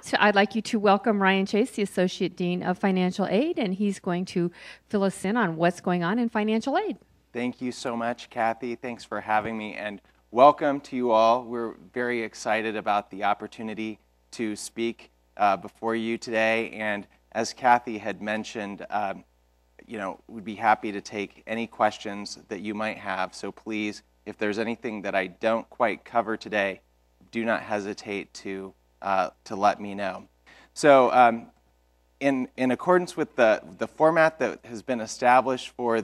So I'd like you to welcome Ryan Chase, the Associate Dean of Financial Aid, and he's going to fill us in on what's going on in financial aid. Thank you so much, Kathy. Thanks for having me, and welcome to you all. We're very excited about the opportunity to speak before you today, and as Kathy had mentioned, we'd be happy to take any questions that you might have, so please, if there's anything that I don't quite cover today, do not hesitate to let me know. So in accordance with the format that has been established for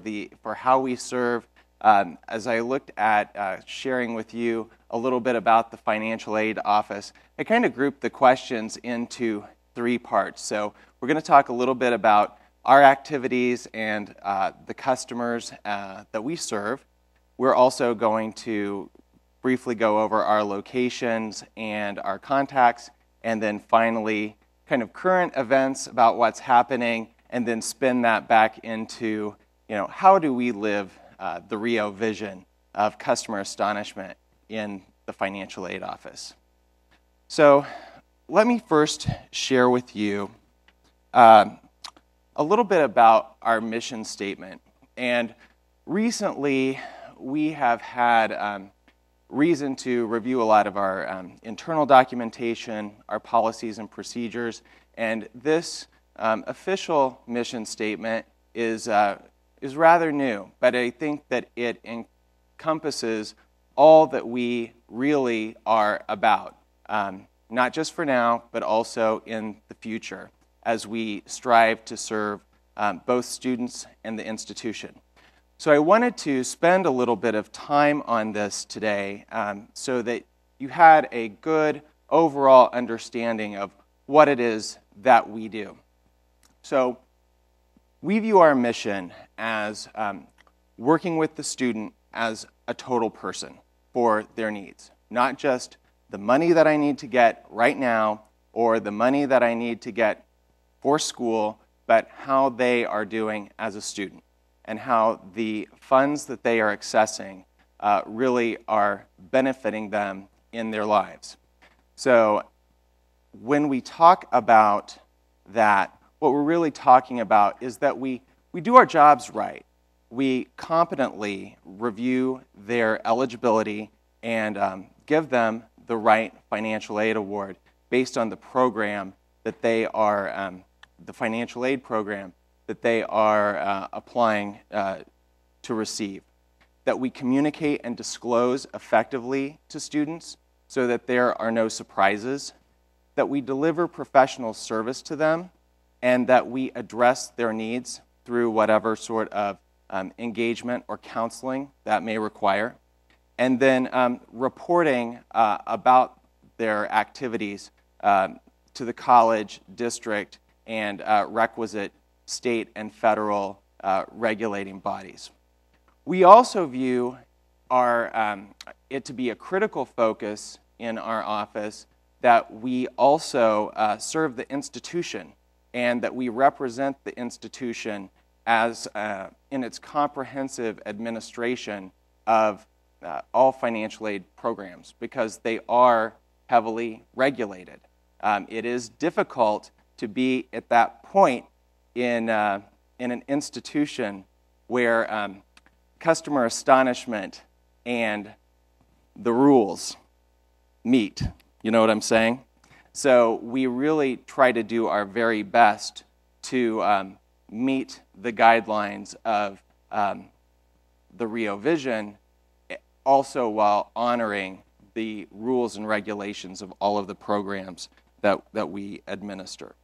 how we serve, as I looked at sharing with you a little bit about the financial aid office, I kind of grouped the questions into three parts. So we're going to talk a little bit about our activities and the customers that we serve. We're also going to briefly go over our locations and our contacts, and then finally kind of current events about what's happening, and then spin that back into, how do we live the Rio vision of customer astonishment in the financial aid office. So let me first share with you a little bit about our mission statement. And recently we have had reason to review a lot of our internal documentation, our policies and procedures, and this official mission statement is rather new, but I think that it encompasses all that we really are about, not just for now, but also in the future, as we strive to serve both students and the institution. So I wanted to spend a little bit of time on this today so that you had a good overall understanding of what it is that we do. So we view our mission as working with the student as a total person for their needs, not just the money that I need to get right now or the money that I need to get for school, but how they are doing as a student, and how the funds that they are accessing really are benefiting them in their lives. So when we talk about that, what we're really talking about is that we do our jobs right. We competently review their eligibility and give them the right financial aid award based on the program that they are, the financial aid program that they are applying to receive. That we communicate and disclose effectively to students so that there are no surprises. That we deliver professional service to them, and that we address their needs through whatever sort of engagement or counseling that may require. And then reporting about their activities to the college, district, and requisite state and federal regulating bodies. We also view it to be a critical focus in our office that we also serve the institution, and that we represent the institution as in its comprehensive administration of all financial aid programs, because they are heavily regulated. It is difficult to be at that point in an institution where customer astonishment and the rules meet. You know what I'm saying? So we really try to do our very best to meet the guidelines of the Rio Vision, also while honoring the rules and regulations of all of the programs that we administer.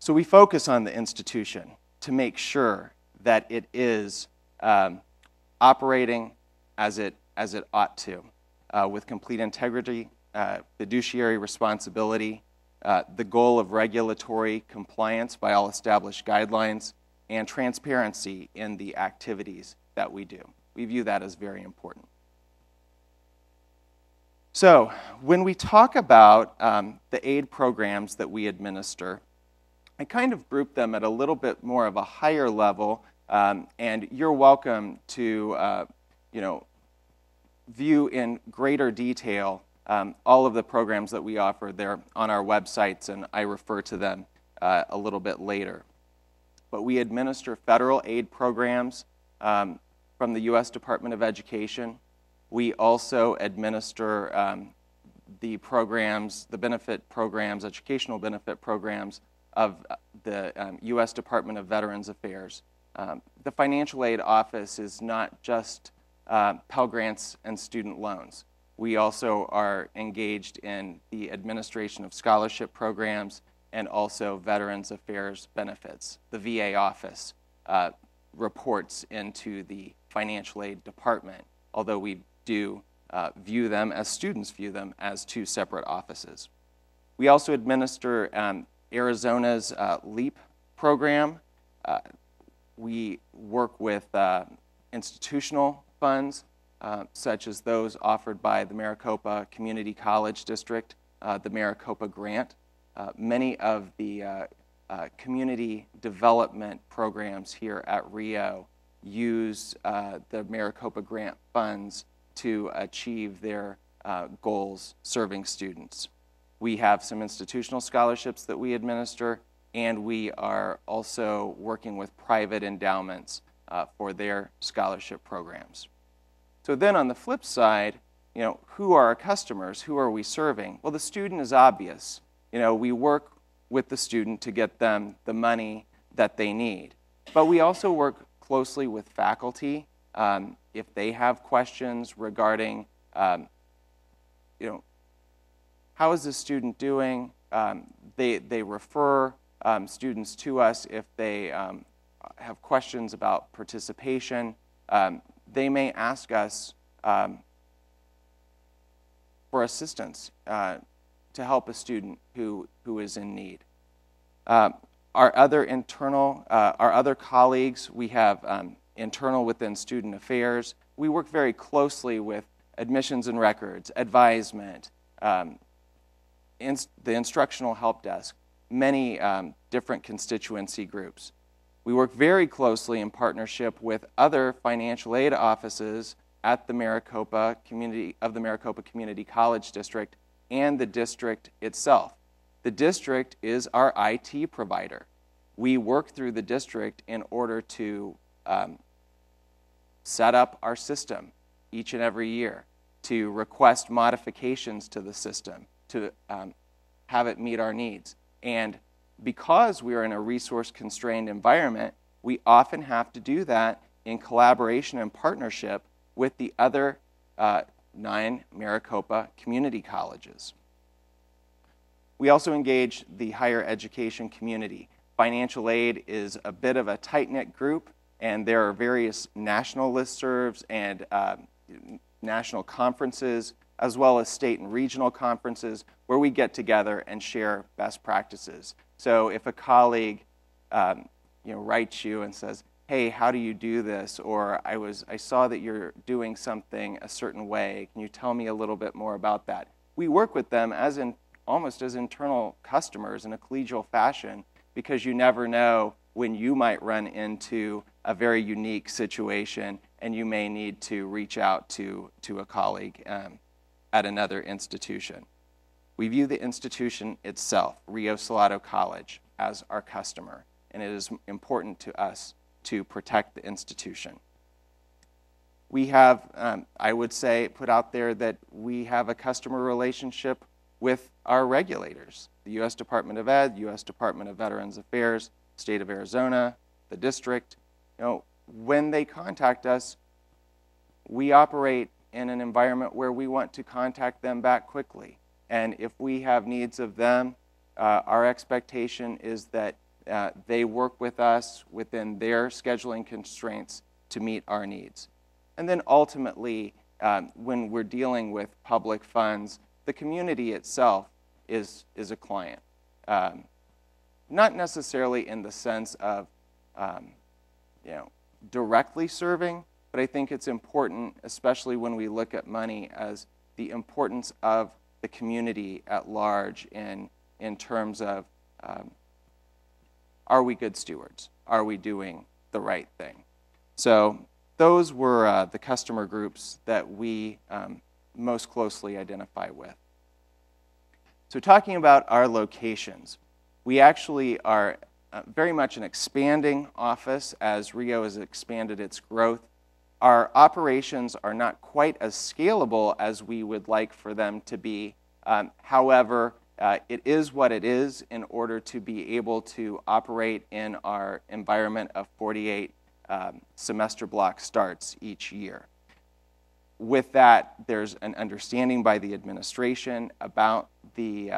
So we focus on the institution to make sure that it is operating as it ought to, with complete integrity, fiduciary responsibility, the goal of regulatory compliance by all established guidelines, and transparency in the activities that we do. We view that as very important. So when we talk about the aid programs that we administer, I kind of group them at a little bit more of a higher level, and you're welcome to view in greater detail All of the programs that we offer, they're on our websites, and I refer to them a little bit later. But we administer federal aid programs from the U.S. Department of Education. We also administer the programs, the benefit programs, educational benefit programs of the U.S. Department of Veterans Affairs. The financial aid office is not just Pell Grants and student loans. We also are engaged in the administration of scholarship programs and also Veterans Affairs benefits. The VA office reports into the financial aid department, although we do view them, as students view them, as two separate offices. We also administer Arizona's LEAP program. We work with institutional funds, such as those offered by the Maricopa Community College District, the Maricopa Grant. Many of the community development programs here at Rio use the Maricopa Grant funds to achieve their goals serving students. We have some institutional scholarships that we administer, and we are also working with private endowments for their scholarship programs. So then on the flip side, who are our customers? Who are we serving? Well, the student is obvious. We work with the student to get them the money that they need. But we also work closely with faculty. If they have questions regarding, how is this student doing? They refer students to us if they have questions about participation. They may ask us for assistance to help a student who is in need. Our other colleagues, we have internal within student affairs. We work very closely with admissions and records, advisement, the instructional help desk, many different constituency groups. We work very closely in partnership with other financial aid offices at the Maricopa Community College District and the district itself. The district is our IT provider. We work through the district in order to set up our system each and every year, to request modifications to the system, to have it meet our needs. And because we are in a resource-constrained environment, we often have to do that in collaboration and partnership with the other 9 Maricopa community colleges. We also engage the higher education community. Financial aid is a bit of a tight-knit group, and there are various national listservs and national conferences, as well as state and regional conferences, where we get together and share best practices. So if a colleague writes you and says, hey, how do you do this? Or I saw that you're doing something a certain way. Can you tell me a little bit more about that? We work with them almost as internal customers in a collegial fashion, because you never know when you might run into a very unique situation and you may need to reach out to a colleague at another institution. We view the institution itself, Rio Salado College, as our customer, and it is important to us to protect the institution. We have, I would say, put out there that we have a customer relationship with our regulators, the U.S. Department of Ed, U.S. Department of Veterans Affairs, State of Arizona, the district. When they contact us, we operate in an environment where we want to contact them back quickly. And if we have needs of them, our expectation is that they work with us within their scheduling constraints to meet our needs. And then ultimately, when we're dealing with public funds, the community itself is a client. Not necessarily in the sense of directly serving, but I think it's important, especially when we look at money, as the importance of the community at large in terms of are we good stewards? Are we doing the right thing? So those were the customer groups that we most closely identify with. So talking about our locations, we actually are very much an expanding office as Rio has expanded its growth. Our operations are not quite as scalable as we would like for them to be. However, it is what it is in order to be able to operate in our environment of 48 semester block starts each year. With that, there's an understanding by the administration about the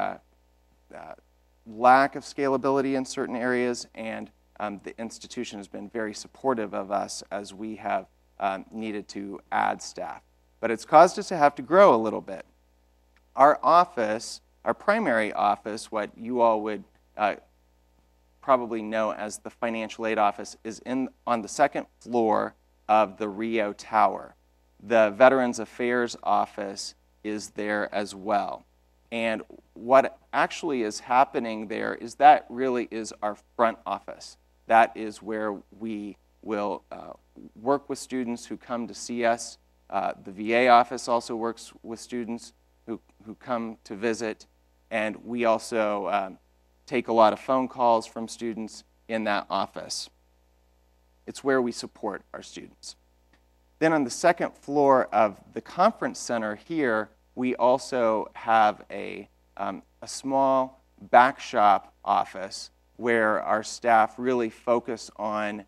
lack of scalability in certain areas, and the institution has been very supportive of us as we have needed to add staff. But it's caused us to have to grow a little bit. Our office, our primary office, what you all would probably know as the financial aid office, is on the second floor of the Rio Tower. The Veterans Affairs office is there as well. And what actually is happening there is that really is our front office. That is where we will work with students who come to see us. The VA office also works with students who come to visit. And we also take a lot of phone calls from students in that office. It's where we support our students. Then on the second floor of the conference center here, we also have a small back shop office where our staff really focus on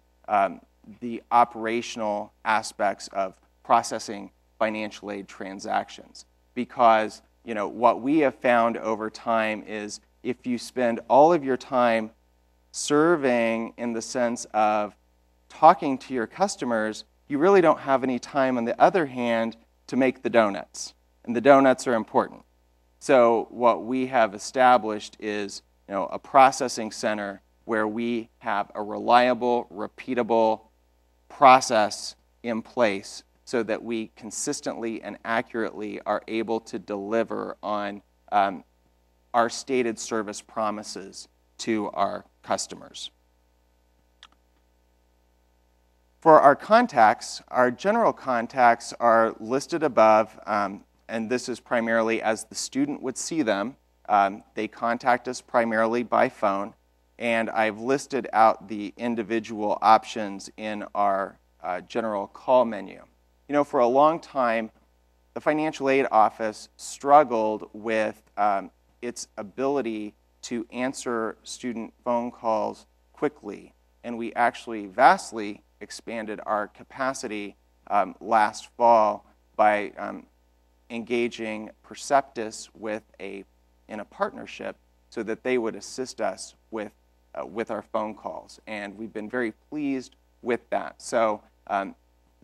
the operational aspects of processing financial aid transactions. Because what we have found over time is if you spend all of your time serving in the sense of talking to your customers, you really don't have any time, on the other hand, to make the donuts. And the donuts are important. So what we have established is a processing center where we have a reliable, repeatable process in place so that we consistently and accurately are able to deliver on our stated service promises to our customers. For our contacts, our general contacts are listed above, and this is primarily as the student would see them. They contact us primarily by phone, and I've listed out the individual options in our general call menu. For a long time, the financial aid office struggled with its ability to answer student phone calls quickly, and we actually vastly expanded our capacity last fall by engaging Perceptus in a partnership so that they would assist us with our phone calls. And we've been very pleased with that. So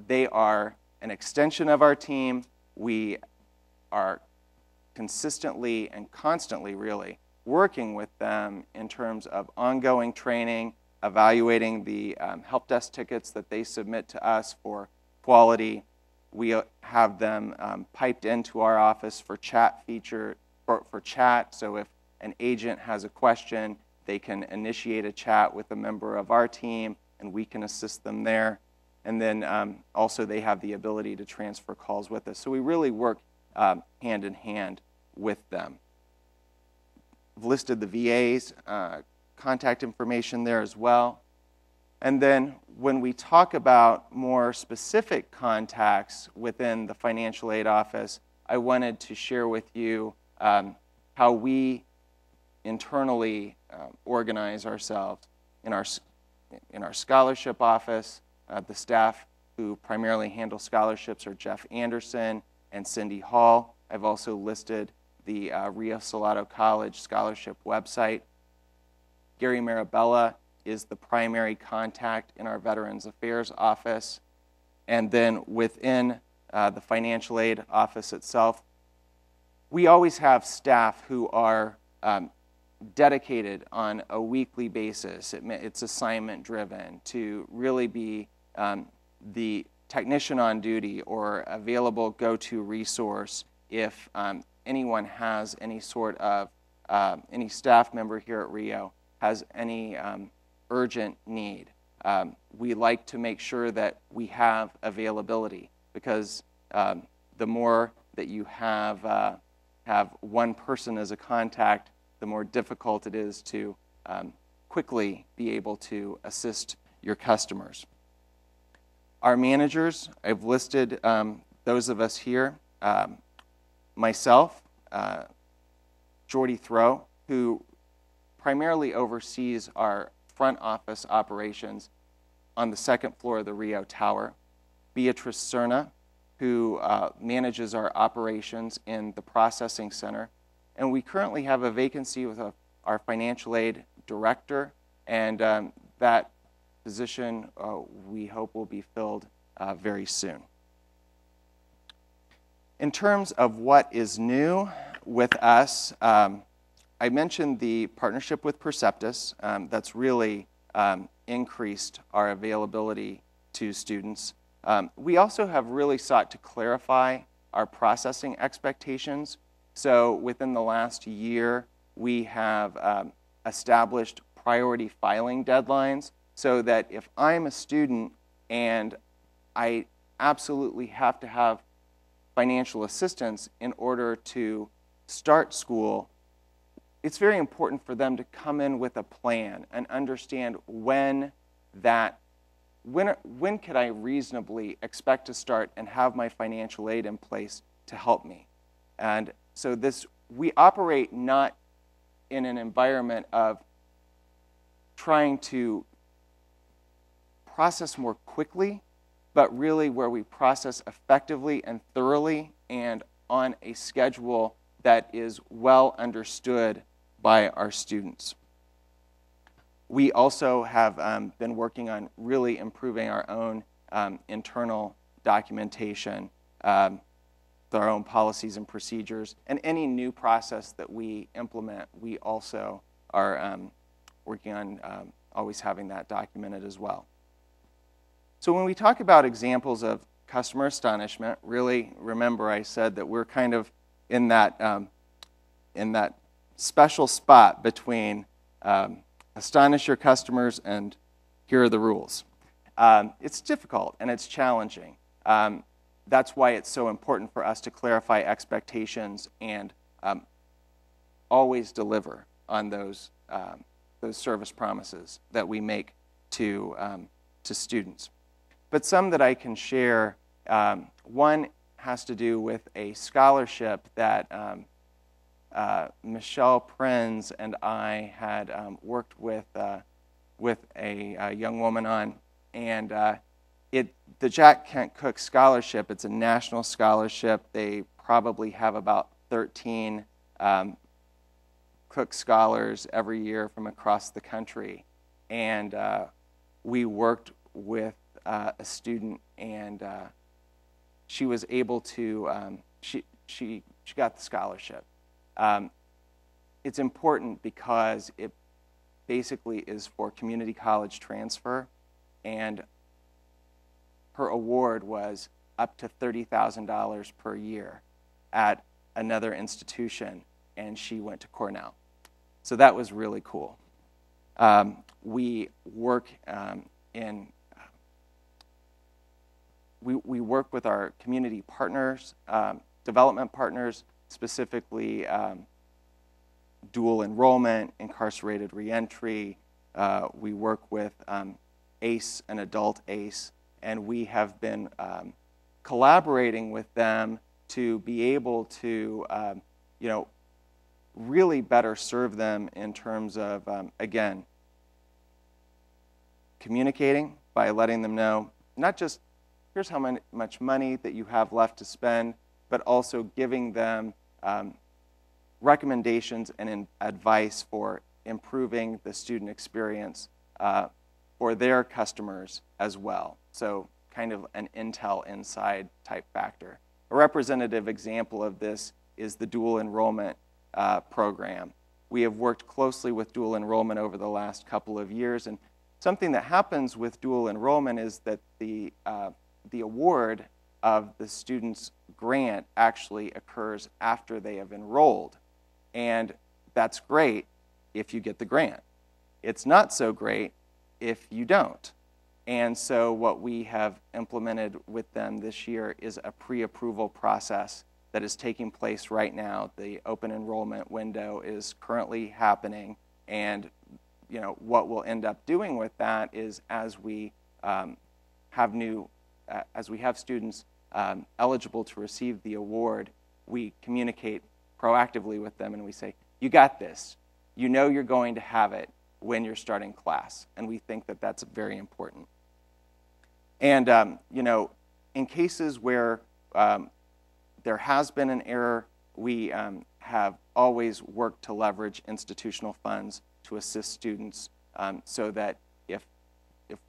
they are an extension of our team. We are consistently and constantly really working with them in terms of ongoing training, evaluating the help desk tickets that they submit to us for quality. We have them piped into our office for chat feature, for chat. So if an agent has a question, they can initiate a chat with a member of our team, and we can assist them there. And then also they have the ability to transfer calls with us. So we really work hand in hand with them. I've listed the VA's contact information there as well. And then when we talk about more specific contacts within the financial aid office, I wanted to share with you how we internally organize ourselves. In our scholarship office, the staff who primarily handle scholarships are Jeff Anderson and Cindy Hall. I've also listed the Rio Salado College scholarship website. Gary Marabella is the primary contact in our Veterans Affairs office. And then within the financial aid office itself, we always have staff who are dedicated on a weekly basis. It's assignment driven to really be the technician on duty or available go-to resource if anyone has any sort of, any staff member here at Rio has any urgent need. We like to make sure that we have availability because the more that you have one person as a contact, the more difficult it is to quickly be able to assist your customers. Our managers, I've listed those of us here. Myself, Jordy Throw, who primarily oversees our front office operations on the second floor of the Rio Tower. Beatrice Cerna, who manages our operations in the processing center. And we currently have a vacancy with our financial aid director, and that position we hope will be filled very soon. In terms of what is new with us, I mentioned the partnership with Perceptus. That's really increased our availability to students. We also have really sought to clarify our processing expectations. So within the last year, we have established priority filing deadlines so that if I'm a student and I absolutely have to have financial assistance in order to start school, it's very important for them to come in with a plan and understand when could I reasonably expect to start and have my financial aid in place to help me. And so we operate not in an environment of trying to process more quickly, but really where we process effectively and thoroughly and on a schedule that is well understood by our students. We also have been working on really improving our own internal documentation, our own policies and procedures, and any new process that we implement, we also are working on always having that documented as well. So when we talk about examples of customer astonishment, really remember I said that we're kind of in that special spot between astonish your customers and here are the rules. It's difficult and it's challenging. That's why it's so important for us to clarify expectations and always deliver on those service promises that we make to students. But some that I can share, one has to do with a scholarship that Michelle Prinz and I had worked with a young woman on, and the Jack Kent Cook Scholarship, it's a national scholarship. They probably have about 13 Cook Scholars every year from across the country, and we worked with a student, and she was able to, she got the scholarship. It's important because it basically is for community college transfer, and her award was up to $30,000 per year at another institution, and she went to Cornell. So that was really cool. We work we work with our community partners, development partners, specifically dual enrollment, incarcerated reentry. We work with ACE and adult ACE, and we have been collaborating with them to be able to, really better serve them in terms of, again, communicating by letting them know, not just here's how much money that you have left to spend, but also giving them recommendations and advice for improving the student experience for their customers as well. So kind of an Intel Inside type factor. A representative example of this is the dual enrollment program. We have worked closely with dual enrollment over the last couple of years, and something that happens with dual enrollment is that the award of the student's grant actually occurs after they have enrolled. And that's great if you get the grant. It's not so great if you don't. And so what we have implemented with them this year is a pre-approval process that is taking place right now. The open enrollment window is currently happening, and what we'll end up doing with that is as we have students eligible to receive the award, we communicate proactively with them and we say, you got this. You know you're going to have it when you're starting class. And we think that that's very important. And, in cases where there has been an error, we have always worked to leverage institutional funds to assist students so that if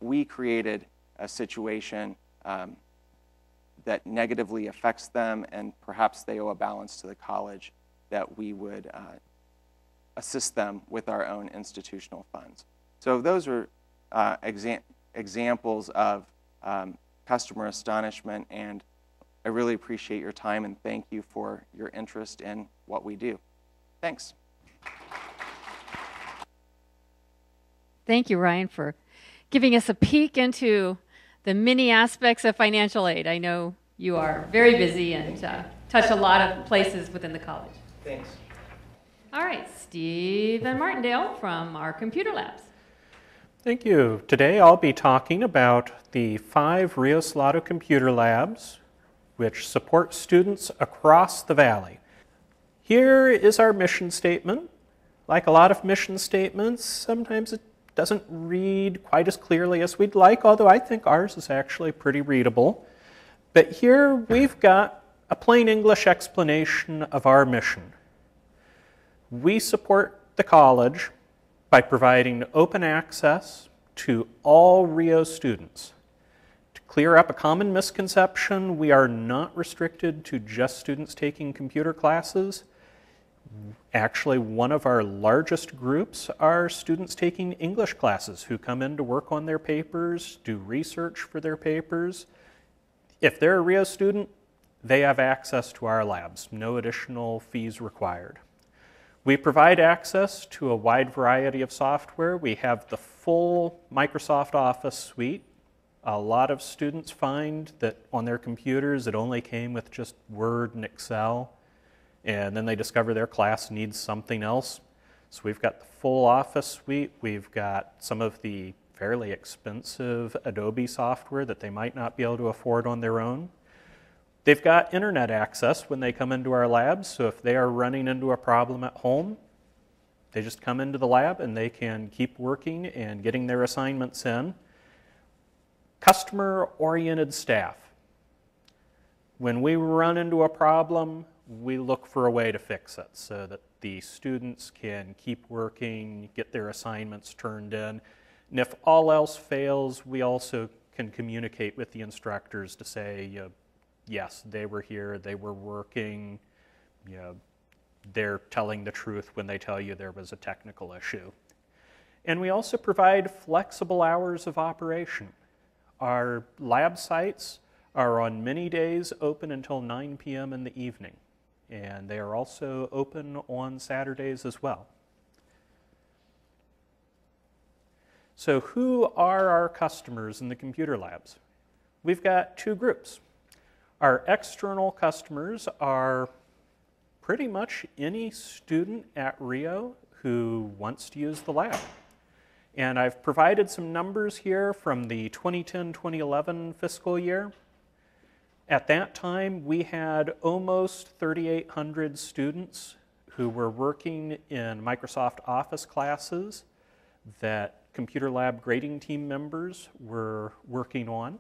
we created a situation that negatively affects them and perhaps they owe a balance to the college, that we would assist them with our own institutional funds. So those are examples of customer astonishment, and I really appreciate your time and thank you for your interest in what we do. Thanks. Thank you, Ryan, for giving us a peek into the many aspects of financial aid. I know you are very busy and touch a lot of places within the college. Thanks. All right, Stephen Martindale from our computer labs. Thank you. Today I'll be talking about the 5 Rio Salado computer labs which support students across the valley. Here is our mission statement. Like a lot of mission statements, sometimes it doesn't read quite as clearly as we'd like, although I think ours is actually pretty readable. But here we've got a plain English explanation of our mission. We support the college by providing open access to all Rio students. To clear up a common misconception, we are not restricted to just students taking computer classes. Actually, one of our largest groups are students taking English classes who come in to work on their papers, do research for their papers. If they're a Rio student, they have access to our labs, no additional fees required. We provide access to a wide variety of software. We have the full Microsoft Office suite. A lot of students find that on their computers it only came with just Word and Excel, and then they discover their class needs something else. So we've got the full Office suite. We've got some of the fairly expensive Adobe software that they might not be able to afford on their own. They've got internet access when they come into our labs, so if they are running into a problem at home, they just come into the lab and they can keep working and getting their assignments in. Customer-oriented staff. When we run into a problem, we look for a way to fix it so that the students can keep working, get their assignments turned in. And if all else fails, we also can communicate with the instructors to say, yes, they were here, they were working, they're telling the truth when they tell you there was a technical issue. And we also provide flexible hours of operation. Our lab sites are on many days open until 9 p.m. in the evening, and they are also open on Saturdays as well. So who are our customers in the computer labs? We've got 2 groups. Our external customers are pretty much any student at Rio who wants to use the lab. And I've provided some numbers here from the 2010-2011 fiscal year. At that time, we had almost 3,800 students who were working in Microsoft Office classes that computer lab grading team members were working on.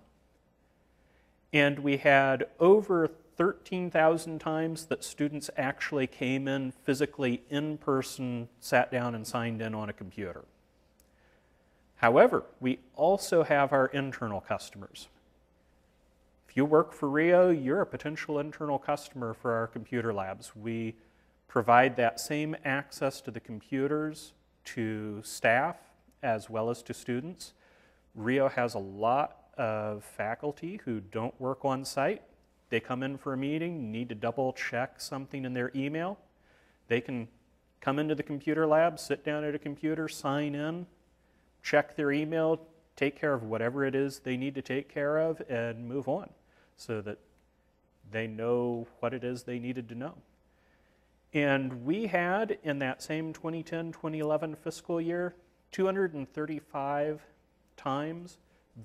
And we had over 13,000 times that students actually came in physically in person, sat down and signed in on a computer. However, we also have our internal customers. If you work for Rio, you're a potential internal customer for our computer labs. We provide that same access to the computers to staff as well as to students. Rio has a lot of faculty who don't work on site. They come in for a meeting, need to double check something in their email. They can come into the computer lab, sit down at a computer, sign in, check their email, take care of whatever it is they need to take care of, and move on. So that They know what it is they needed to know. And we had, in that same 2010-2011 fiscal year, 235 times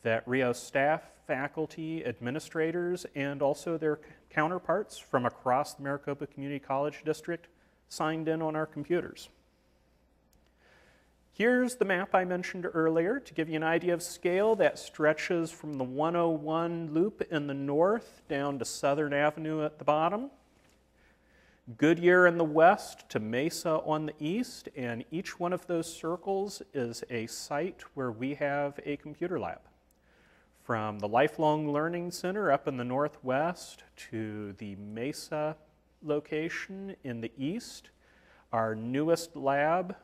that Rio staff, faculty, administrators, and also their counterparts from across the Maricopa Community College District signed in on our computers. Here's the map I mentioned earlier to give you an idea of scale. That stretches from the 101 loop in the north down to Southern Avenue at the bottom. Goodyear in the west to Mesa on the east, and each one of those circles is a site where we have a computer lab. From the Lifelong Learning Center up in the northwest to the Mesa location in the east, our newest lab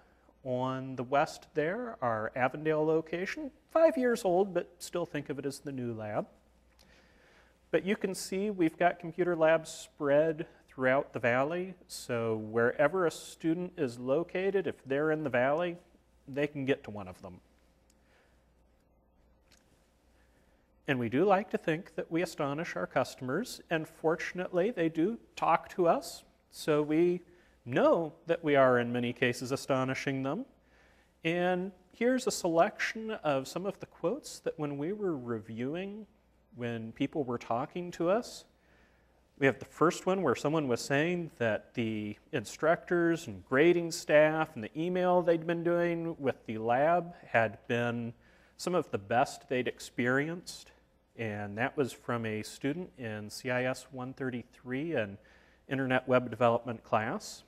on the west there, our Avondale location, 5 years old, but still think of it as the new lab. But you can see we've got computer labs spread throughout the valley, so wherever a student is located, if they're in the valley, they can get to one of them. And we do like to think that we astonish our customers, and fortunately they do talk to us, so we know that we are in many cases astonishing them. And here's a selection of some of the quotes that when we were reviewing, when people were talking to us, we have the first one where someone was saying that the instructors and grading staff and the email they'd been doing with the lab had been some of the best they'd experienced. And that was from a student in CIS 133, an Internet Web Development class.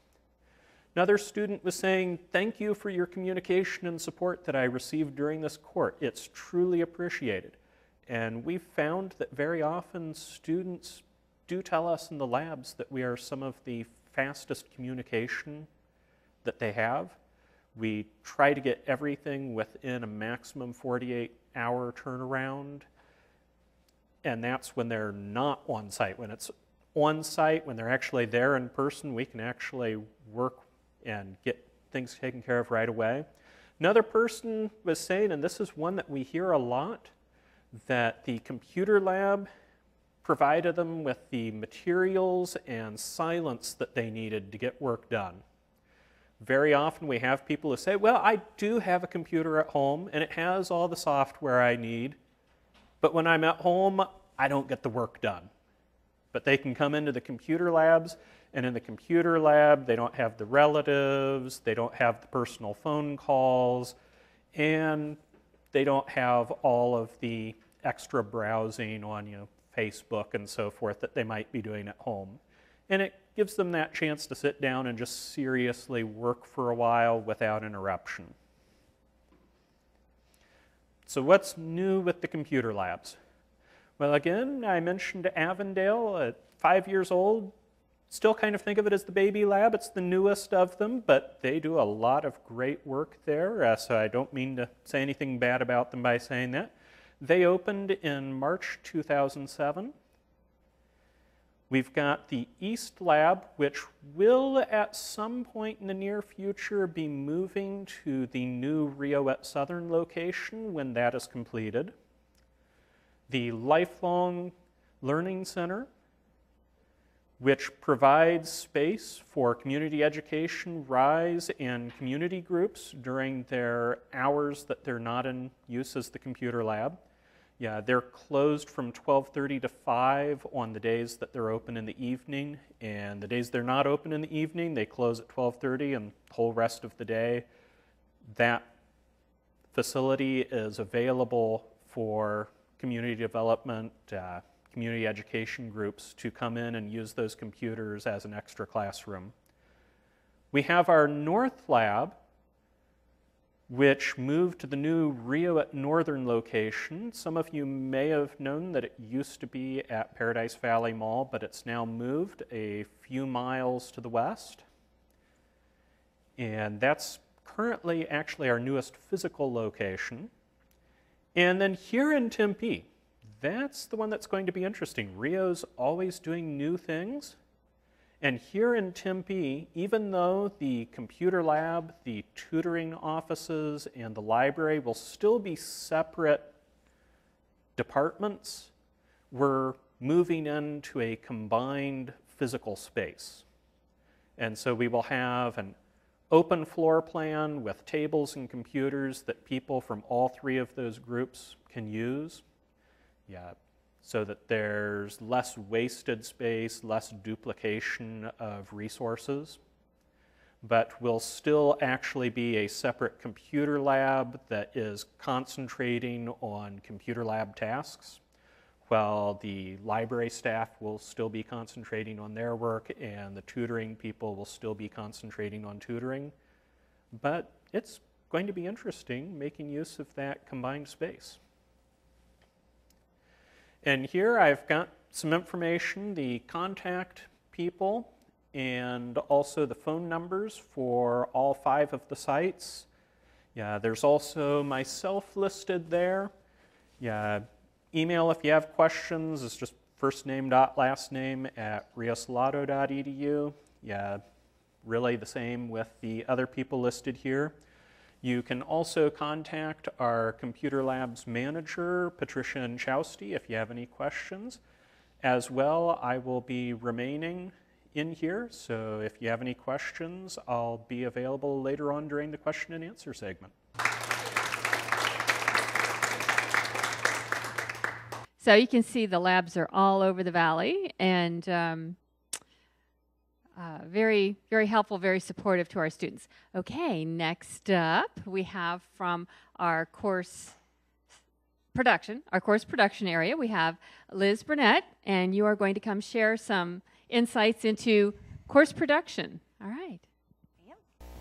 Another student was saying, "Thank you for your communication and support that I received during this course. It's truly appreciated." And we've found that very often students do tell us in the labs that we are some of the fastest communication that they have. We try to get everything within a maximum 48-hour turnaround, and that's when they're not on site. When it's on site, when they're actually there in person, we can actually work and get things taken care of right away. Another person was saying, and this is one that we hear a lot, that the computer lab provided them with the materials and silence that they needed to get work done. Very often we have people who say, "Well, I do have a computer at home and it has all the software I need, but when I'm at home, I don't get the work done." But they can come into the computer labs, and in the computer lab, they don't have the relatives, they don't have the personal phone calls, and they don't have all of the extra browsing on, Facebook and so forth that they might be doing at home. And it gives them that chance to sit down and just seriously work for a while without interruption. So what's new with the computer labs? Well, again, I mentioned Avondale at 5 years old. Still kind of think of it as the baby lab. It's the newest of them, but they do a lot of great work there, so I don't mean to say anything bad about them by saying that. They opened in March 2007. We've got the East Lab, which will at some point in the near future be moving to the new Rio at Southern location when that is completed. The Lifelong Learning Center, which provides space for community education, RISE, and community groups during their hours that they're not in use as the computer lab. Yeah, they're closed from 12:30 to 5 on the days that they're open in the evening, and the days they're not open in the evening, they close at 12:30, and the whole rest of the day, that facility is available for community development, community education groups to come in and use those computers as an extra classroom. We have our North Lab, which moved to the new Rio at Northern location. Some of you may have known that it used to be at Paradise Valley Mall, but it's now moved a few miles to the west. And that's currently actually our newest physical location. And then here in Tempe, that's the one that's going to be interesting. Rio's always doing new things. And here in Tempe, even though the computer lab, the tutoring offices, and the library will still be separate departments, we're moving into a combined physical space. And so we will have an open floor plan with tables and computers that people from all three of those groups can use. Yeah, so that there's less wasted space, less duplication of resources. But will still actually be a separate computer lab that is concentrating on computer lab tasks, while the library staff will still be concentrating on their work and the tutoring people will still be concentrating on tutoring. But it's going to be interesting making use of that combined space. And here I've got some information, the contact people, and also the phone numbers for all 5 of the sites. Yeah, there's also myself listed there. Yeah, email if you have questions. It's just first name dot last name at riosalado.edu. Yeah, really the same with the other people listed here. You can also contact our computer labs manager, Patricia Nchowski, if you have any questions. As well, I will be remaining in here, so if you have any questions, I'll be available later on during the question and answer segment. So you can see the labs are all over the valley, and very, very helpful, very supportive to our students. Okay, next up we have from our course production area, we have Liz Burnett, and you are going to come share some insights into course production. All right.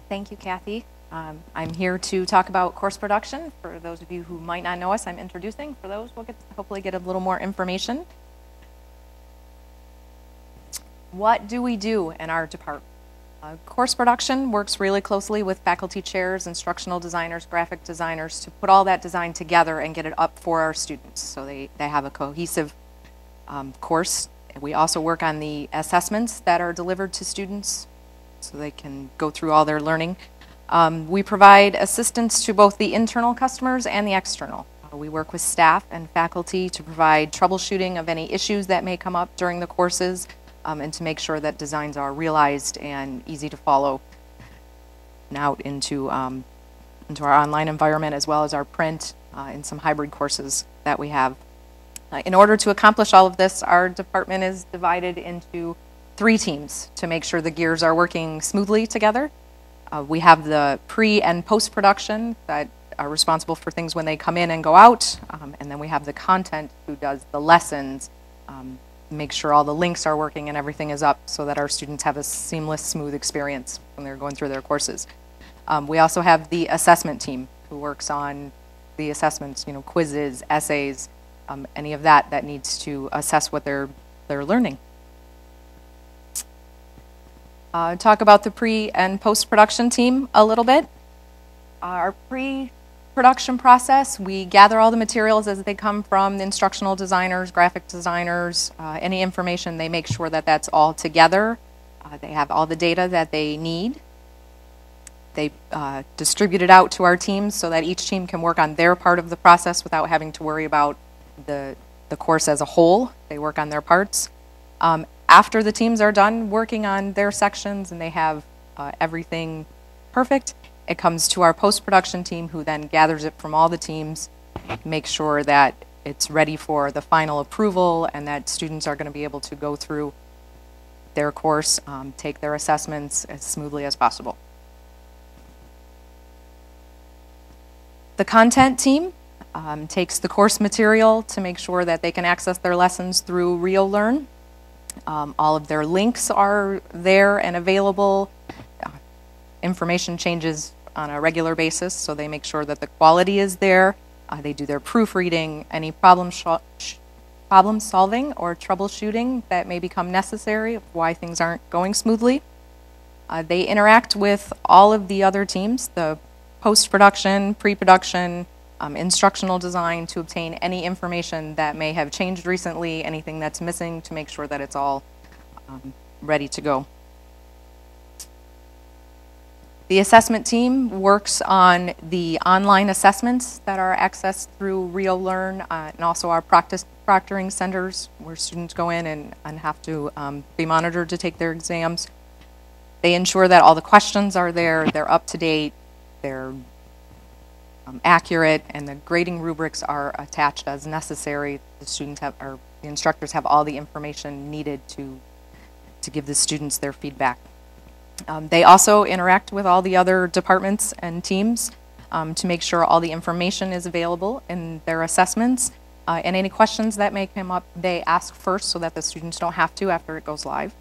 Thank you, Kathy. I'm here to talk about course production. For those of you who might not know us, I'm introducing. For those, we'll hopefully get a little more information. What do we do in our department? Course production works really closely with faculty chairs, instructional designers, graphic designers to put all that design together and get it up for our students so they have a cohesive course. We also work on the assessments that are delivered to students so they can go through all their learning. We provide assistance to both the internal customers and the external. We work with staff and faculty to provide troubleshooting of any issues that may come up during the courses and to make sure that designs are realized and easy to follow and out into our online environment as well as our print and some hybrid courses that we have. In order to accomplish all of this, our department is divided into 3 teams to make sure the gears are working smoothly together. We have the pre and post-production that are responsible for things when they come in and go out, and then we have the content who does the lessons, make sure all the links are working and everything is up so that our students have a seamless, smooth experience when they're going through their courses. We also have the assessment team who works on the assessments, quizzes, essays, any of that needs to assess what they're learning. Talk about the pre and post-production team a little bit. Our pre-production process, we gather all the materials as they come from the instructional designers, graphic designers, any information, they make sure that that's all together. They have all the data that they need. They distribute it out to our teams so that each team can work on their part of the process without having to worry about the course as a whole. They work on their parts. After the teams are done working on their sections and they have everything perfect, it comes to our post-production team who then gathers it from all the teams, makes sure that it's ready for the final approval and that students are going to be able to go through their course, take their assessments as smoothly as possible. The content team takes the course material to make sure that they can access their lessons through Rio Learn. All of their links are there and available. Information changes on a regular basis, so they make sure that the quality is there. They do their proofreading, any problem solving or troubleshooting that may become necessary of why things aren't going smoothly. They interact with all of the other teams, the post-production, pre-production, instructional design, to obtain any information that may have changed recently, anything that's missing, to make sure that it's all ready to go. The assessment team works on the online assessments that are accessed through Rio Learn and also our proctoring centers where students go in and have to be monitored to take their exams. They ensure that all the questions are there, they're up to date, they're accurate, and the grading rubrics are attached as necessary. The students have, or the instructors have all the information needed to give the students their feedback. They also interact with all the other departments and teams to make sure all the information is available in their assessments. And any questions that may come up, they ask first so that the students don't have to after it goes live.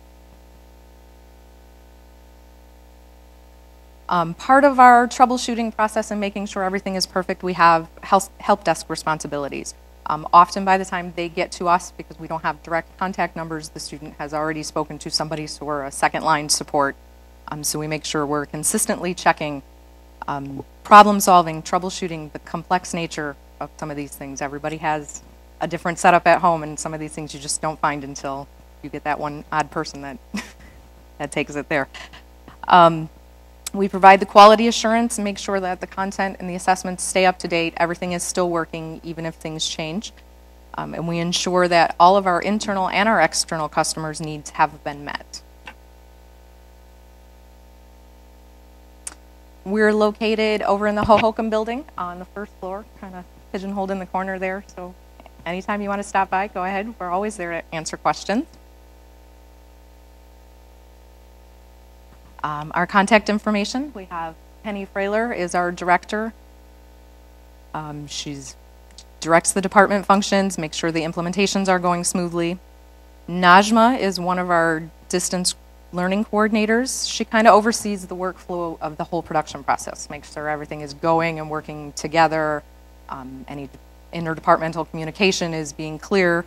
Part of our troubleshooting process and making sure everything is perfect, we have help desk responsibilities. Often by the time they get to us, because we don't have direct contact numbers, the student has already spoken to somebody, so we're a second line support. So we make sure we're consistently checking problem solving, troubleshooting, the complex nature of some of these things. Everybody has a different setup at home, and some of these things you just don't find until you get that one odd person that, that takes it there. We provide the quality assurance and make sure that the content and the assessments stay up to date. Everything is still working, even if things change. And we ensure that all of our internal and our external customers' needs have been met. We're located over in the Hohokam building on the first floor, kind of pigeonholed in the corner there. So anytime you want to stop by, go ahead. We're always there to answer questions. Our contact information, we have Penny Frailer is our director. She directs the department functions, makes sure the implementations are going smoothly. Najma is one of our distance learning coordinators. She kind of oversees the workflow of the whole production process, makes sure everything is going and working together. Any interdepartmental communication is being clear.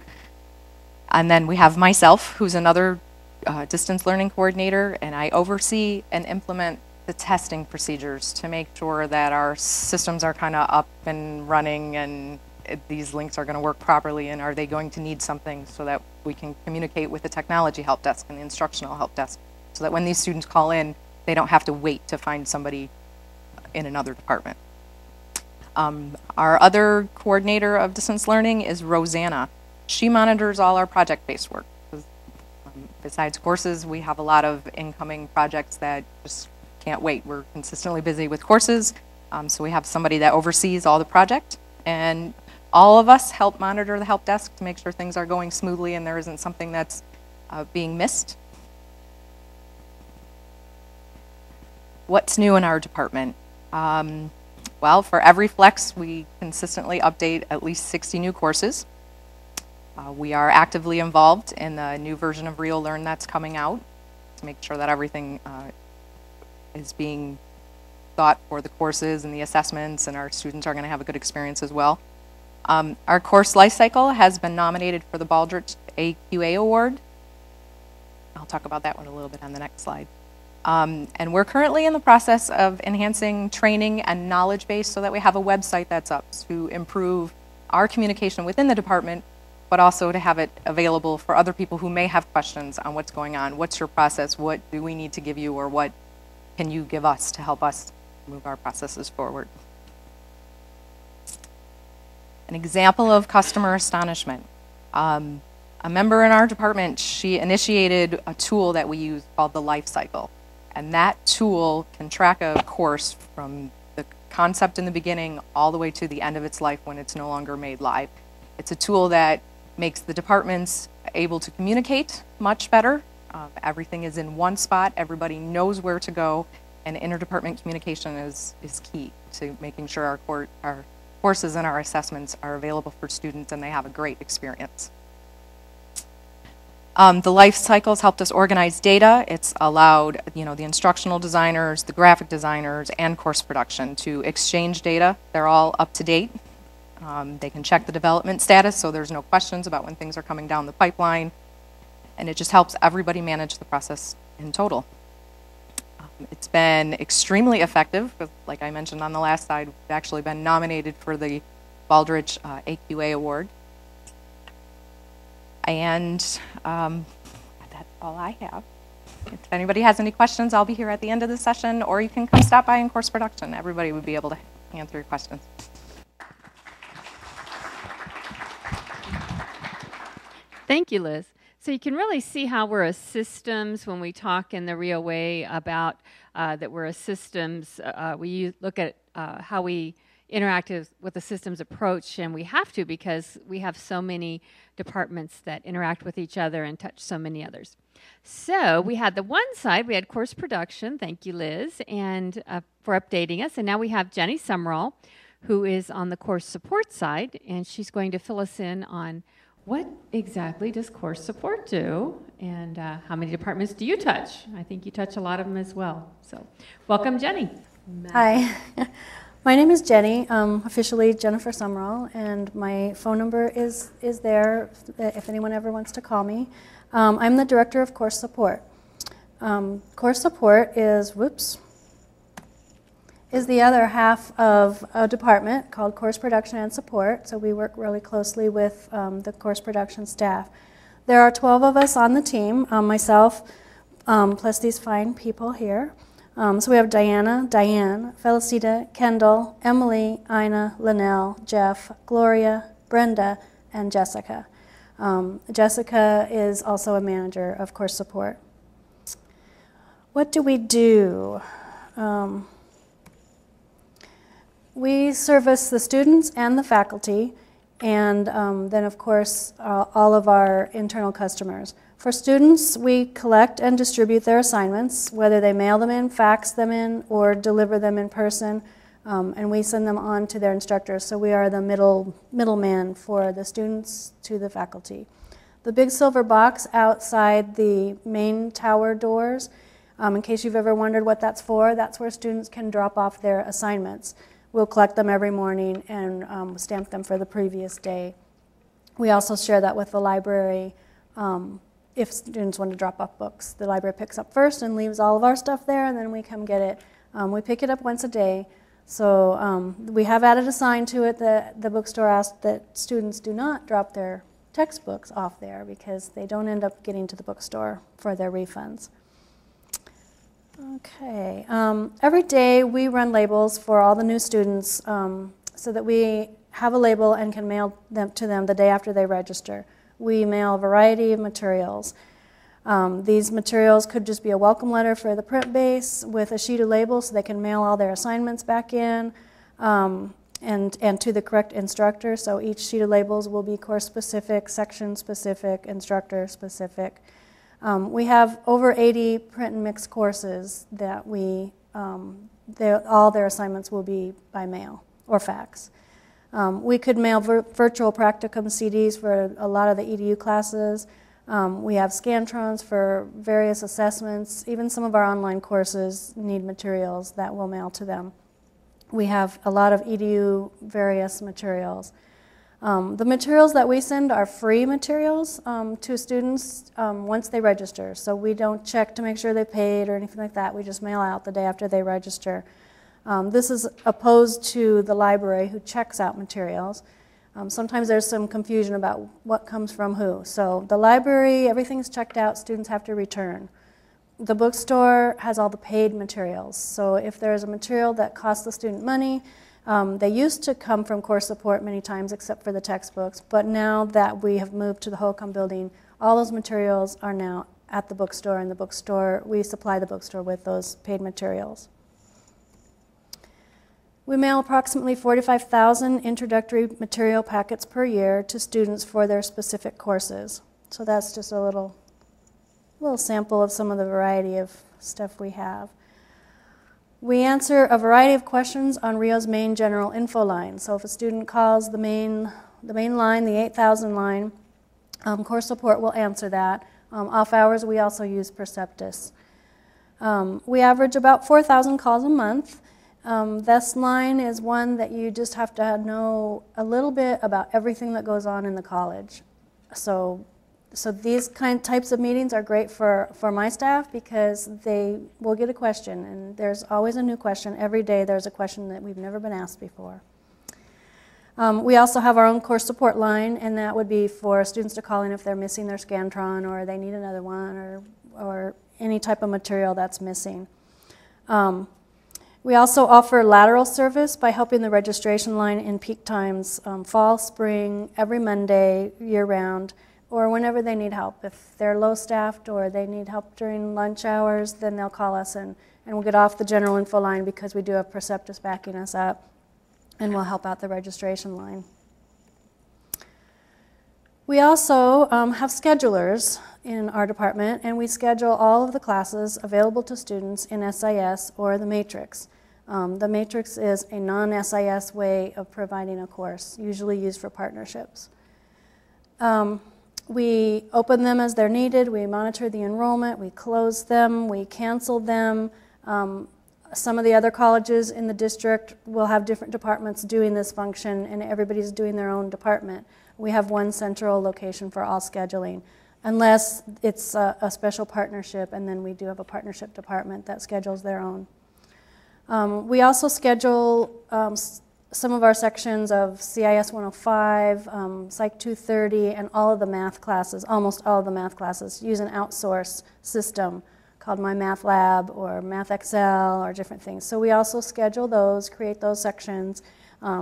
And then we have myself, who's another distance learning coordinator, and I oversee and implement the testing procedures to make sure that our systems are kind of up and running and these links are going to work properly, and are they going to need something, so that we can communicate with the technology help desk and the instructional help desk, so that when these students call in, they don't have to wait to find somebody in another department. Our other coordinator of distance learning is Rosanna. She monitors all our project-based work. Besides courses, we have a lot of incoming projects that just can't wait. We're consistently busy with courses, so we have somebody that oversees all the project, and all of us help monitor the help desk to make sure things are going smoothly and there isn't something that's being missed. What's new in our department? Well, for every flex, we consistently update at least 60 new courses. We are actively involved in the new version of Rio Learn that's coming out to make sure that everything is being thought for the courses and the assessments, and our students are going to have a good experience as well. Our course lifecycle has been nominated for the Baldrige AQA Award. I'll talk about that one a little bit on the next slide. And we're currently in the process of enhancing training and knowledge base so that we have a website that's up to improve our communication within the department, but also to have it available for other people who may have questions on what's going on. What's your process? What do we need to give you, or what can you give us to help us move our processes forward? An example of customer astonishment. A member in our department, she initiated a tool that we use called the Life Cycle. And that tool can track a course from the concept in the beginning all the way to the end of its life when it's no longer made live. It's a tool that makes the departments able to communicate much better. Everything is in one spot, everybody knows where to go, and interdepartment communication is key to making sure our courses and our assessments are available for students and they have a great experience. The life cycles helped us organize data. It's allowed, the instructional designers, the graphic designers, and course production to exchange data. They're all up to date. They can check the development status, so there's no questions about when things are coming down the pipeline. And it just helps everybody manage the process in total. It's been extremely effective. Like I mentioned on the last slide, we've actually been nominated for the Baldrige AQA Award. And that's all I have. If anybody has any questions, I'll be here at the end of the session, or you can come stop by in course production. Everybody would be able to answer your questions. Thank you, Liz. So you can really see how we're a systems when we talk in the Rio Way about that we're a systems. We look at how we interact with the systems approach, and we have to because we have so many departments that interact with each other and touch so many others. So we had the one side, we had course production. Thank you, Liz, and for updating us. And now we have Jenny Summerall, who is on the course support side, and she's going to fill us in on what exactly does course support do, and how many departments do you touch? I think you touch a lot of them as well. So welcome, Jenny. Hi. My name is Jenny, officially Jennifer Summerall, and my phone number is there if anyone ever wants to call me. I'm the director of course support. Course support is the other half of a department called course production and support. So we work really closely with the course production staff. There are 12 of us on the team, myself, plus these fine people here. So we have Diana, Diane, Felicita, Kendall, Emily, Ina, Linnell, Jeff, Gloria, Brenda, and Jessica. Jessica is also a manager of course support. What do we do? We service the students and the faculty, and then of course all of our internal customers. For students, we collect and distribute their assignments, whether they mail them in, fax them in, or deliver them in person, and we send them on to their instructors. So we are the middleman for the students to the faculty. The big silver box outside the main tower doors, in case you've ever wondered what that's for, that's where students can drop off their assignments. We'll collect them every morning and stamp them for the previous day. We also share that with the library. If students want to drop off books, the library picks up first and leaves all of our stuff there, and then we come get it. We pick it up once a day. So we have added a sign to it that the bookstore asked that students do not drop their textbooks off there because they don't end up getting to the bookstore for their refunds. Okay. Every day we run labels for all the new students so that we have a label and can mail them to them the day after they register. We mail a variety of materials. These materials could just be a welcome letter for the print base with a sheet of labels so they can mail all their assignments back in and to the correct instructor. So each sheet of labels will be course specific, section specific, instructor specific. We have over 80 print and mix courses that all their assignments will be by mail or fax. We could mail virtual practicum CDs for a lot of the EDU classes. We have Scantrons for various assessments. Even some of our online courses need materials that we'll mail to them. We have a lot of EDU various materials. The materials that we send are free materials to students once they register. So we don't check to make sure they paid or anything like that. We just mail out the day after they register. This is opposed to the library who checks out materials. Sometimes there's some confusion about what comes from who. So the library, everything's checked out, students have to return. The bookstore has all the paid materials. So if there's a material that costs the student money, they used to come from course support many times except for the textbooks, but now that we have moved to the Holcomb building, all those materials are now at the bookstore, and the bookstore, we supply the bookstore with those paid materials. We mail approximately 45,000 introductory material packets per year to students for their specific courses. So that's just a little sample of some of the variety of stuff we have. We answer a variety of questions on Rio's main general info line. So if a student calls the main line, the 8,000 line, course support will answer that. Off hours, we also use Perceptus. We average about 4,000 calls a month. This line is one that you just have to know a little bit about everything that goes on in the college. So these types of meetings are great for my staff because they will get a question, and there's always a new question. Every day there's a question that we've never been asked before. We also have our own course support line, and that would be for students to call in if they're missing their Scantron or they need another one or any type of material that's missing. We also offer lateral service by helping the registration line in peak times, fall, spring, every Monday, year-round. or whenever they need help. If they're low-staffed or they need help during lunch hours, then they'll call us and we'll get off the general info line because we do have Preceptus backing us up, and we'll help out the registration line. We also have schedulers in our department, and we schedule all of the classes available to students in SIS or the Matrix. The Matrix is a non-SIS way of providing a course, usually used for partnerships. We open them as they're needed, we monitor the enrollment, we close them, we cancel them. Some of the other colleges in the district will have different departments doing this function, and everybody's doing their own department. We have one central location for all scheduling, unless it's a special partnership, and then we do have a partnership department that schedules their own. We also schedule some of our sections of CIS 105, Psych 230, and all of the math classes, almost all of the math classes, use an outsource system called My Math Lab or Math Excel or different things. So we also schedule those, create those sections.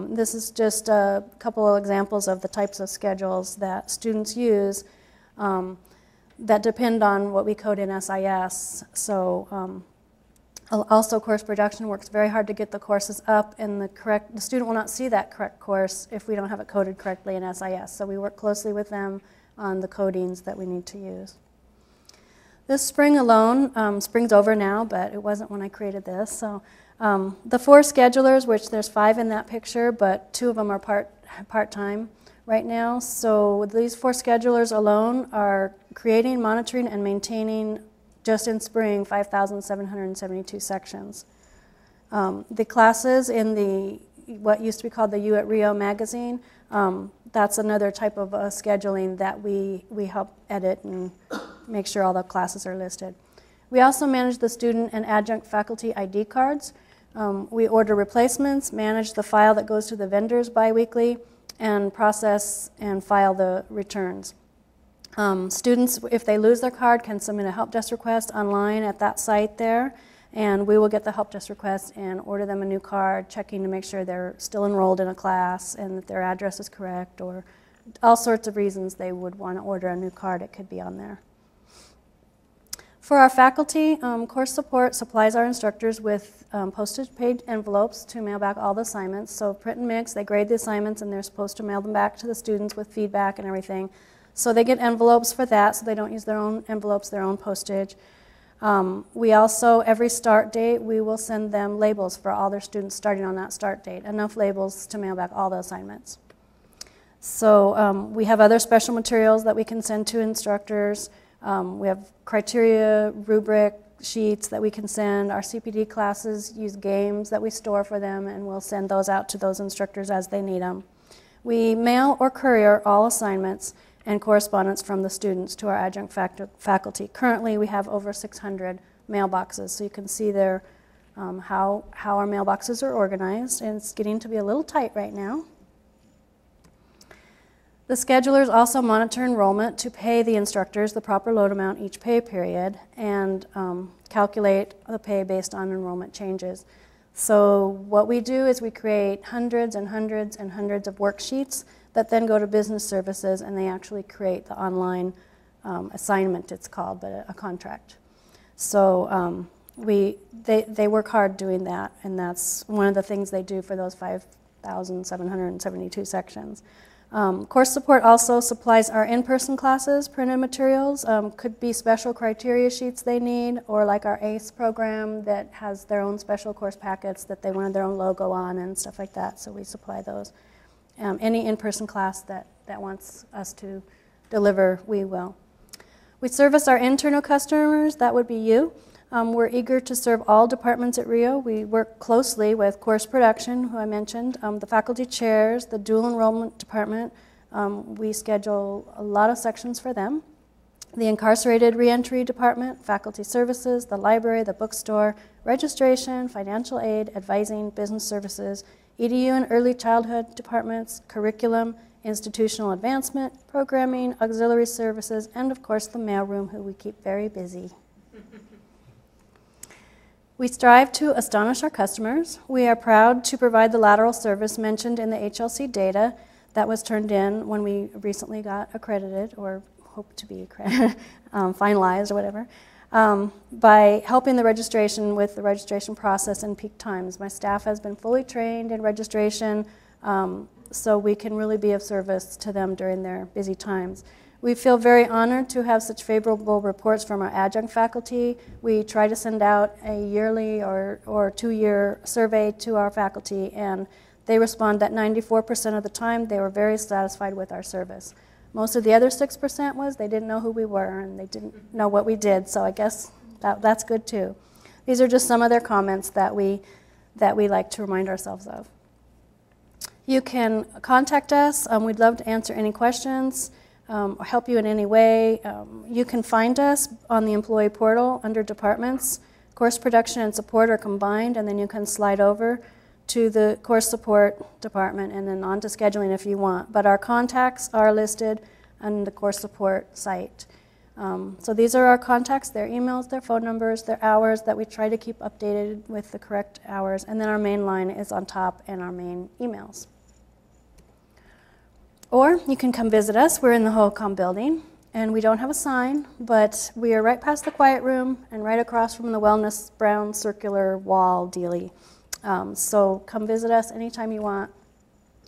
This is just a couple of examples of the types of schedules that students use that depend on what we code in SIS. So also course production works very hard to get the courses up, and the student will not see that correct course if we don't have it coded correctly in SIS. So we work closely with them on the codings that we need to use. This spring alone, spring's over now, but it wasn't when I created this. So the 4 schedulers, which there's 5 in that picture, but 2 of them are part-time right now. So these 4 schedulers alone are creating, monitoring, and maintaining, just in spring, 5,772 sections. The classes in what used to be called the U at Rio magazine, that's another type of scheduling that we help edit and make sure all the classes are listed. We also manage the student and adjunct faculty ID cards. We order replacements, manage the file that goes to the vendors biweekly, and process and file the returns. Students, if they lose their card, can submit a help desk request online at that site there, and we will get the help desk request and order them a new card, checking to make sure they're still enrolled in a class and that their address is correct, or all sorts of reasons they would want to order a new card. It could be on there. For our faculty, course support supplies our instructors with postage paid envelopes to mail back all the assignments. So print and mix, they grade the assignments, and they're supposed to mail them back to the students with feedback and everything. So they get envelopes for that, so they don't use their own envelopes, their own postage. We also, every start date, we will send them labels for all their students starting on that start date, enough labels to mail back all the assignments. So we have other special materials that we can send to instructors. We have criteria, rubric sheets that we can send. Our CPD classes use games that we store for them, and we'll send those out to those instructors as they need them. We mail or courier all assignments and correspondence from the students to our adjunct faculty. Currently, we have over 600 mailboxes, so you can see there how our mailboxes are organized, and it's getting to be a little tight right now. The schedulers also monitor enrollment to pay the instructors the proper load amount each pay period, and calculate the pay based on enrollment changes. So what we do is we create hundreds and hundreds and hundreds of worksheets that then go to business services, and they actually create the online assignment, it's called, but a contract. So they work hard doing that, and that's one of the things they do for those 5,772 sections. Course support also supplies our in-person classes, printed materials, could be special criteria sheets they need, or like our ACE program that has their own special course packets that they wanted their own logo on and stuff like that, so we supply those. Any in-person class that wants us to deliver, we will. We service our internal customers, that would be you. We're eager to serve all departments at Rio. We work closely with course production, who I mentioned, the faculty chairs, the dual enrollment department. We schedule a lot of sections for them. The incarcerated reentry department, faculty services, the library, the bookstore, registration, financial aid, advising, business services, EDU and early childhood departments, curriculum, institutional advancement, programming, auxiliary services, and of course the mailroom, who we keep very busy. We strive to astonish our customers. We are proud to provide the lateral service mentioned in the HLC data that was turned in when we recently got accredited, or hope to be finalized or whatever, by helping the registration with the registration process in peak times. My staff has been fully trained in registration, so we can really be of service to them during their busy times. We feel very honored to have such favorable reports from our adjunct faculty. We try to send out a yearly or 2-year survey to our faculty, and they respond that 94% of the time they were very satisfied with our service. Most of the other 6% was they didn't know who we were and they didn't know what we did, so I guess that's good too. These are just some of their comments that we like to remind ourselves of. You can contact us. We'd love to answer any questions or help you in any way. You can find us on the employee portal under departments. Course production and support are combined, and then you can slide over to the course support department and then on to scheduling if you want. But our contacts are listed on the course support site. So these are our contacts, their emails, their phone numbers, their hours that we try to keep updated with the correct hours. And then our main line is on top and our main emails. Or you can come visit us. We're in the Holcomb building, and we don't have a sign, but we are right past the quiet room and right across from the wellness brown circular wall dealie. So come visit us anytime you want,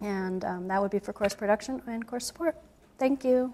and that would be for course production and course support. Thank you.